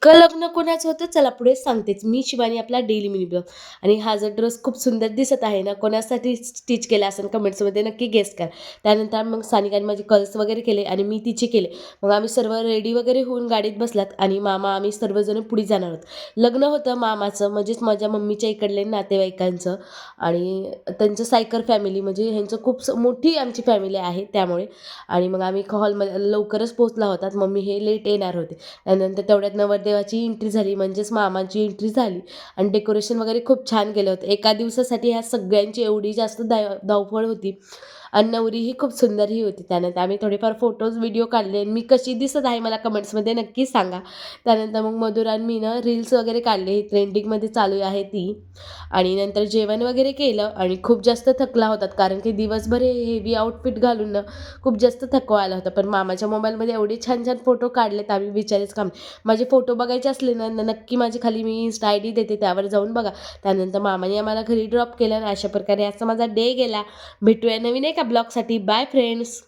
लग्न कोणाचं होतं? चला पुढे सांगतेच. मी शिवानी आपला डेली मिनी ब्लॉग. आणि हा जो ड्रेस खूप सुंदर दिसत आहे ना, कोणासाठी स्टिच केला असेल कमेंट्समध्ये नक्की गेस करा. त्यानंतर मग सानिकाने माझे कर्ल्स वगैरे केले आणि मी तिचे केले. मग आम्ही सर्व रेडी वगैरे होऊन गाडीत बसलात आणि मामा आम्ही सर्वजण पुढे जाणार आहोत. लग्न होतं मामाचं म्हणजेच माझ्या मम्मीच्या इकडले नातेवाईकांचं आणि त्यांचं सायकर फॅमिली म्हणजे ह्यांचं खूप मोठी आमची फॅमिली आहे त्यामुळे. आणि मग आम्ही हॉलमध्ये लवकरच पोहोचला होतात. मम्मी हे लेट येणार होते. त्यानंतर तेवढ्यात नवरदेवाची एंट्री झाली म्हणजेच मामाची एंट्री झाली आणि डेकोरेशन वगैरे खूप छान केलं होतं. एका दिवसासाठी ह्या सगळ्यांची एवढी जास्त धावपळ होती आणि नवरीही खूप सुंदरही होती. त्यानंतर आम्ही थोडेफार फोटोज, व्हिडिओ काढले आणि मी कशी दिसत आहे मला कमेंट्समध्ये नक्की सांगा. त्यानंतर मग मधुरा आणि मी ना रील्स वगैरे काढले, ट्रेंडिंगमध्ये चालू आहे ती. आणि नंतर जेवण वगैरे केलं आणि खूप जास्त थकला होतात कारण की दिवसभर हे हेवी आउटफिट घालून ना खूप जास्त थकवा आला होता. पण मामाच्या मोबाईलमध्ये एवढे छान छान फोटो काढलेत आम्ही विचारायचं काम नाही. माझे फोटो बघायचे असले ना नक्की माझी खाली मी इन्स्टा आय-डी देते त्यावर जाऊन बघा. त्यानंतर मामाने आम्हाला घरी ड्रॉप केलं आणि अशा प्रकारे असा माझा डे गेला. भेटूया नवीन एका ब्लॉगसाठी. Bye friends.